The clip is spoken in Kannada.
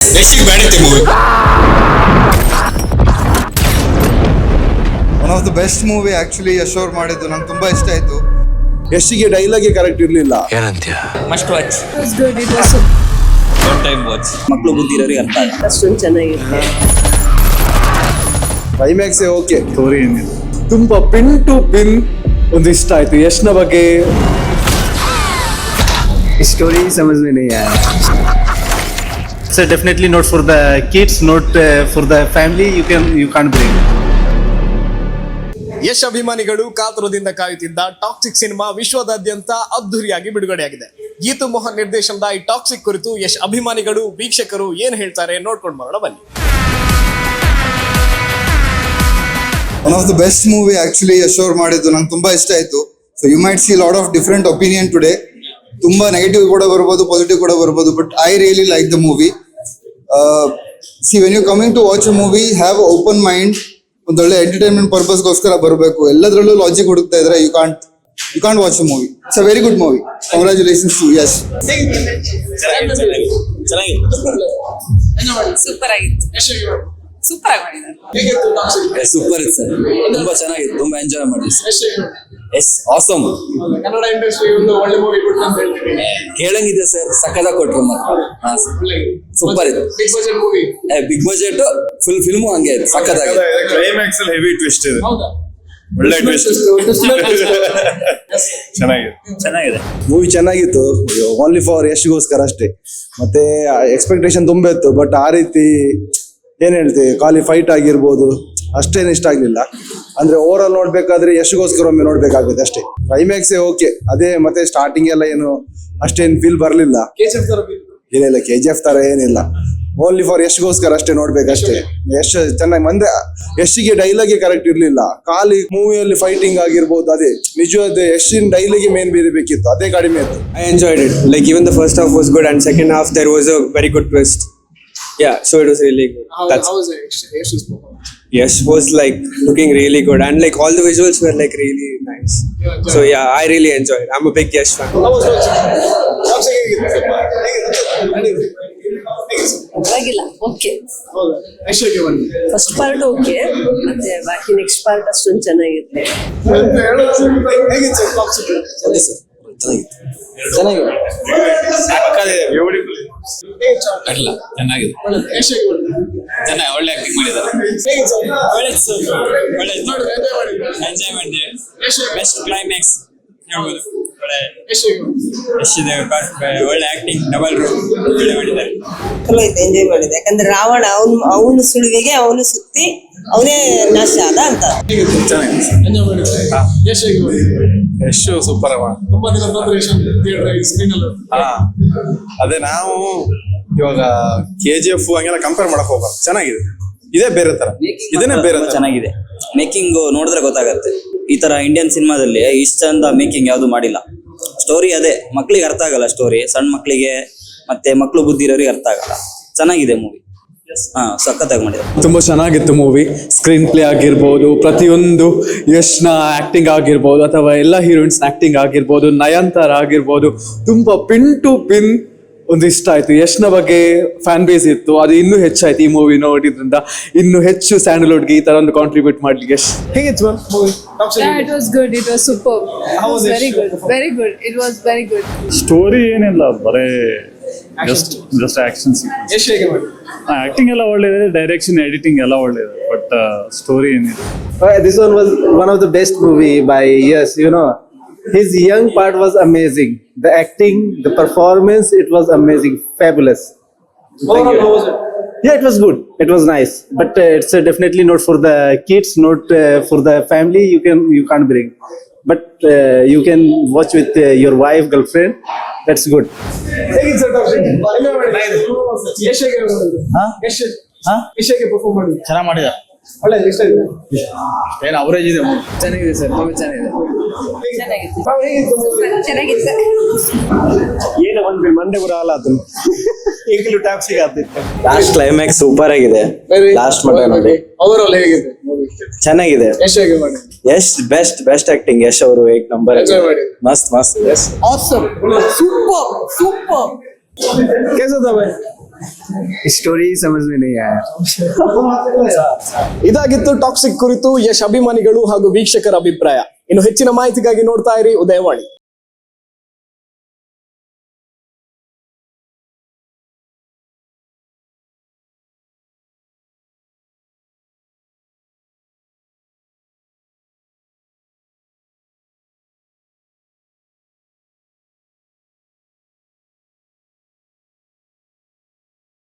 ಯಶಿಗೆ ಬೇಡತ್ತೆ movie. One of the best movie actually Yash ಅವ್ರು ಮಾಡಿದ್ದು ನಂಗೆ ತುಂಬಾ ಇಷ್ಟ ಆಯ್ತು. ಯಶ್ಗೆ ಡೈಲಾಗಿ ಕರೆಕ್ಟ್ ಇರ್ಲಿಲ್ಲ. ಏನಂತ್ಯ? Must watch. It was good. It was one time watch. ಮಕ್ಕಳು ಬುದ್ಧಿ ಇರೋರಿಗೆ ಅರ್ಥ ಆಗುತ್ತೆ. ಅಷ್ಟೊಂದು ಚೆನ್ನಾಗಿರುತ್ತೆ. Climax okay. ಸ್ಟೋರಿ ಏನಿದೆ ತುಂಬಾ ಪಿನ್ ಟು ಪಿನ್ ಒಂದು ಇಷ್ಟ ಆಯ್ತು. ಯಶ್ನ ಬಗ್ಗೆ स्टोरी समझ में नहीं आया. So definitely not for the kids, not for the family. You can't bring. Yash ಅಭಿಮಾನಿಗಳು ಕಾತುರದಿಂದ ಕಾಯುತ್ತಿದ್ದ ಟಾಕ್ಸಿಕ್ ಸಿನಿಮಾ ವಿಶ್ವದಾದ್ಯಂತ ಅದ್ಧೂರಿಯಾಗಿ ಬಿಡುಗಡೆಯಾಗಿದೆ. ಗೀತು ಮೋಹನ್ ನಿರ್ದೇಶನದ ಈ ಟಾಕ್ಸಿಕ್ ಕುರಿತು ಯಶ್ ಅಭಿಮಾನಿಗಳು ವೀಕ್ಷಕರು ಏನ್ ಹೇಳ್ತಾರೆ ನೋಡ್ಕೊಂಡು ಬರೋಣ ಬನ್ನಿ. One of the best movie actually Yash ಅವ್ರು ಮಾಡಿದ್ದು ನಂಗೆ ತುಂಬಾ ಇಷ್ಟ ಆಯ್ತು. So you might see lot of different opinion today. ತುಂಬಾ ನೆಗೆಟಿವ್ ಕೂಡ ಬರ್ಬೋದು, ಪಾಸಿಟಿವ್ ಕೂಡ ಬರ್ಬೋದು, but I really like the movie. See when you coming to watch a movie, have open mind. ಒಂದೊಳ್ಳೆ ಎಂಟರ್ಟೈನ್ಮೆಂಟ್ ಪರ್ಪಸ್ಗೋಸ್ಕರ ಬರಬೇಕು. ಎಲ್ಲದರಲ್ಲೂ ಲಾಜಿಕ್ ಹುಡುಕ್ತಾ ಇದ್ರೆ you can't watch a movie. It's a very good movie. Congratulations to Yash. Super ಆಗಿತ್ತು. ಸೂಪರ್ ಆಗಿ ಮಾಡಿದ್ದಾರೆ. ಸೂಪರ್ ಇತ್ತು ಸರ್, ತುಂಬಾ ಚೆನ್ನಾಗಿತ್ತು, ತುಂಬಾ ಎಂಜಾಯ್ ಮಾಡಿದ್ವಿ sir. Yes awesome. Kannada industry ಒಂದು ಒಳ್ಳೆ ಮೂವಿ ಕೊಟ್ಟು ಅಂತ ಹೇಳ್ತೀನಿ. ಕೇಳಂಗಿದೆ ಸರ್, ಸಕ್ಕದಾಗ ಕೊಟ್ರು ಮತ್ತೆ. ಸೂಪರ್ ಇತ್ತು. Big budget movie. Big budget full film ಹಂಗೆ ಇತ್ತು, ಸಕ್ಕದಾಗಿದೆ. ಕ್ಲೈಮ್ಯಾಕ್ಸ್ ಅಲ್ಲಿ ಹೆವಿ ಟ್ವಿಸ್ಟ್ ಇದೆ. ಹೌದಾ? ಒಳ್ಳೆ ಟ್ವಿಸ್ಟ್. ಚೆನ್ನಾಗಿದೆ. ಮೂವಿ ಚೆನ್ನಾಗಿತ್ತು, ಓನ್ಲಿ ಫಾರ್ ಯಶ್ಗೋಸ್ಕರ ಅಷ್ಟೇ. ಮತ್ತೆ ಎಕ್ಸ್ಪೆಕ್ಟೇಷನ್ ತುಂಬಾ ಇತ್ತು, ಬಟ್ ಆ ರೀತಿ ಏನ್ ಹೇಳ್ತೀವಿ, ಖಾಲಿ ಫೈಟ್ ಆಗಿರ್ಬೋದು ಅಷ್ಟೇನು ಇಷ್ಟ ಆಗ್ಲಿಲ್ಲ. ಅಂದ್ರೆ ಓವರ್ ಆಲ್ ನೋಡ್ಬೇಕಾದ್ರೆ ಯಶ್ಗೋಸ್ಕರ ಒಮ್ಮೆ ನೋಡ್ಬೇಕಾಗುತ್ತೆ ಅಷ್ಟೇ. ಕ್ಲೈಮ್ಯಾಕ್ಸ್ ಓಕೆ, ಅದೇ ಮತ್ತೆ ಸ್ಟಾರ್ಟಿಂಗ್ ಎಲ್ಲ ಏನು ಅಷ್ಟೇನು ಫೀಲ್ ಬರ್ಲಿಲ್ಲ. ಏನಿಲ್ಲ KGF ತರ ಏನಿಲ್ಲ, ಓನ್ಲಿ ಫಾರ್ ಯಶ್ಗೋಸ್ಕರ ಅಷ್ಟೇ ನೋಡ್ಬೇಕಷ್ಟೇ. ಯಶ್ ಚೆನ್ನಾಗಿ ಮಂದೆ. ಯಶ್ಗೆ ಡೈಲಾಗಿ ಕರೆಕ್ಟ್ ಇರ್ಲಿಲ್ಲ. ಖಾಲಿ ಮೂವಿಯಲ್ಲಿ ಫೈಟಿಂಗ್ ಆಗಿರ್ಬೋದು, ಅದೇ ನಿಜವಾದ ಯಶಿನ ಡೈಲಾಗಿ ಮೇನ್ ಬೇಕಿತ್ತು, ಅದೇ ಕಡಿಮೆ ಇತ್ತು. I enjoyed it. Like even the first half was good and second half there was a very good twist. Yeah, so it was really good. How was Yash's performance? Yash was like looking really good and like all the visuals were like really nice. So yeah, I really enjoyed. I'm a big Yash fan. How was toxic ಪರವಾಗಿಲ್ಲ, ಓಕೆ. ಹೌದಾ? ಯಶ್ಗೆ ಬನ್ನಿ. ಫಸ್ಟ್ ಪಾರ್ಟ್ ಓಕೆ, ಮತ್ತೆ ಬಾಕಿ ನೆಕ್ಸ್ಟ್ ಪಾರ್ಟ್ ಅಷ್ಟೊಂದು ಚೆನ್ನಾಗಿರುತ್ತೆ. ಹೇಗಿತ್ತು ಟಾಕ್ಸಿಕ್? ಚೆನ್ನಾಗಿದೆ. ಅಲ್ಲ ಚೆನ್ನಾಗಿದೆ. ಯಶ್ಗೆ ಬನ್ನಿ. ಚೆನ್ನಾಗಿ ಒಳ್ಳೆ ಆಕ್ಟಿಂಗ್ ಮಾಡಿದ್ದಾರೆ. ಹೇಗಿತ್ತು? ಒಳ್ಳೆ ಎಂಜಾಯ್ ಮಾಡಿದ್ರಾ? ಎಂಜಾಯ್ ಮಾಡಿದೆ. ಯಶ್ಗೆ ಬೆಸ್ಟ್ ಕ್ಲೈಮ್ಯಾಕ್ಸ್ ಹೇಳ್ಬೋದು. ಒಳ್ಳೆ ಯಶ್ಗೆ ಎಷ್ಟಿದೆ, ಒಳ್ಳೆ ಆಕ್ಟಿಂಗ್, ಡಬಲ್ ರೋಲ್ ಒಳ್ಳೆ ಮಾಡಿದ್ದಾರೆ. ಚಲೋ ಇತ್ತು, ಎಂಜಾಯ್ ಮಾಡಿದೆ. ಯಾಕಂದ್ರೆ ರಾವಣ ಅವನು ಸುಳಿವಿಗೆ ಅವನು ಸುತ್ತಿ ಅವನೇ ನಾಶ ಆದ ಅಂತ. ಎಂಜಾಯ್ ಮಾಡಿದ್ರೆ ಯಶ್ಗೆ ಬನ್ನಿ. ಯಶ್ ಸೂಪರ್ ಅವ. ತುಂಬಾ ದಿನ ನಂತರ ಯಶ್ ಥಿಯೇಟರ್ ಸ್ಕ್ರೀನ್ ಅಲ್ಲಿ. ಅದೇ ನಾವು ಇವಾಗ KGF ಹಂಗೆಲ್ಲ ಕಂಪೇರ್ ಮಾಡಕ್ ಹೋಗ್ಬಾರ್ದು. ಚೆನ್ನಾಗಿದೆ, ಇದೇ ಬೇರೆ ತರ, ಇದನ್ನೇ ಬೇರೆ ತರ. ಚೆನ್ನಾಗಿದೆ. ಮೇಕಿಂಗ್ ನೋಡಿದ್ರೆ ಗೊತ್ತಾಗತ್ತೆ, ಈ ತರ ಇಂಡಿಯನ್ ಸಿನಿಮಾದಲ್ಲಿ ಇಷ್ಟ ಚಂದ ಮೇಕಿಂಗ್ ಯಾವ್ದು ಮಾಡಿಲ್ಲ. ಸ್ಟೋರಿ ಅದೇ ಮಕ್ಳಿಗೆ ಅರ್ಥ ಆಗಲ್ಲ, ಸ್ಟೋರಿ ಸಣ್ಣ ಮಕ್ಳಿಗೆ ಮತ್ತೆ ಮಕ್ಳು ಬುದ್ಧಿ ಇರೋರಿಗೆ ಅರ್ಥ ಆಗಲ್ಲ. ಚೆನ್ನಾಗಿದೆ ಮೂವಿ. ಸಖತ್ತಾಗಿ ಮಾಡಿದ್ದಾರೆ. ತುಂಬಾ ಚೆನ್ನಾಗಿತ್ತು ಮೂವಿ. ಸ್ಕ್ರೀನ್ ಪ್ಲೇ ಆಗಿರ್ಬೋದು, ಪ್ರತಿಯೊಂದು ಯಶ್ನ ಆಕ್ಟಿಂಗ್ ಆಗಿರ್ಬೋದು, ಅಥವಾ ಎಲ್ಲ ಹೀರೋಯಿನ್ಸ್ ಆಕ್ಟಿಂಗ್ ಆಗಿರ್ಬೋದು, ನಯನ್ತಾರ ಆಗಿರ್ಬೋದು, ತುಂಬಾ ಪಿನ್ ಟು ಪಿನ್ ಒಂದು ಇಷ್ಟ ಆಯ್ತು. ಯಶ್ನ ಬಗ್ಗೆ ಫ್ಯಾನ್ ಬೇಸ್ ಇತ್ತು, ಅದು ಇನ್ನೂ ಹೆಚ್ಚಾಯ್ತು. ಈ ಮೂವಿ ನೋಡಿದ್ರಿಂದ ಇನ್ನೂ ಹೆಚ್ಚು ಸ್ಯಾಂಡಲ್ವುಡ್ಗೆ ಈ ತರ ಒಂದು ಕಾಂಟ್ರಿಬ್ಯೂಟ್ ಮಾಡ್ಲಿಕ್ಕೆ. ಹೇಗಿತ್ತು movie toxic? Yeah, it was good. It was superb. It was very good. Very good. It was very good. Story ಏನಿಲ್ಲ, ಬರೇ ಜಸ್ಟ್ ಆಕ್ಷನ್ ಸೀಕ್ವೆನ್ಸ್. ಯಶ್ ಹೇಗೆ ಮಾಡಿ? ಆಕ್ಟಿಂಗ್ ಎಲ್ಲ ಒಳ್ಳೆದಿದೆ, ಡೈರೆಕ್ಷನ್ ಎಡಿಟಿಂಗ್ ಎಲ್ಲ ಒಳ್ಳೆದಿದೆ, ಬಟ್ ಸ್ಟೋರಿ ಏನಿದೆ. This one was one of the best movie by Yash. You know, his young part was amazing. The acting, the performance, it was amazing, fabulous. Overall, how was it? Yeah, it was good. It was nice, but it's definitely not for the kids, not for the family. You can't bring, but you can watch with your wife, girlfriend. That's good. ಹೇಗಿತ್ತು ಟಾಕ್ಸಿಕ್? ಎಂಜಾಯ್ ಮಾಡಿ. ಯಶ್ ಹೇಗೆ ಮಾಡಿದ್ರು? ಯಶ್ ಹೇಗೆ ಪರ್ಫಾರ್ಮ್ ಮಾಡಿದ್ರು? ಚೆನ್ನಾಗಿ ಮಾಡಿದ. ಒಳ್ಳೆ ಇಷ್ಟ ಇದೆ. ಏನು ಅವರೇಜ್ ಇದೆ. ಚೆನ್ನಾಗಿದೆ ಸರ್, ತುಂಬಾ ಚೆನ್ನಾಗಿದೆ. ಚೆನ್ನಾಗಿತ್ತು. ಹೇಗಿತ್ತು? ಚೆನ್ನಾಗಿತ್ತು. ಏನು ಒಂದು ಮಂಡೆ ಬರಲ್ಲ ಅದು. ಈಗಲೂ ಟಾಕ್ಸಿಕ್ ಆಗ್ತಿತ್ತು. ಲಾಸ್ಟ್ ಕ್ಲೈಮ್ಯಾಕ್ಸ್ ಸೂಪರ್ ಆಗಿದೆ. ಲಾಸ್ಟ್ ಮಟ್ಟ ನೋಡಿ. ಓವರಾಲ್ ಹೇಗಿದೆ ಮೂವಿ? ಚೆನ್ನಾಗಿದೆ. ಯಶ್ ಹೇಗೆ ಮಾಡಿ? Yash best acting. ಯಶ್ ಅವರು 1 ನಂಬರ್. ಎಂಜಾಯ್ ಮಾಡಿ. ಮಸ್ತ್. Awesome. Super. कैसा था भाई? स्टोरी समझ में नहीं आया. ಇದಾಗಿತ್ತು ಟಾಕ್ಸಿಕ್ ಕುರಿತು ಯಶ್ ಅಭಿಮಾನಿಗಳು ಹಾಗೂ ವೀಕ್ಷಕರ ಅಭಿಪ್ರಾಯ. ಇನ್ನು ಹೆಚ್ಚಿನ ಮಾಹಿತಿಗಾಗಿ ನೋಡ್ತಾ ಇರಿ ಉದಯವಾಣಿ.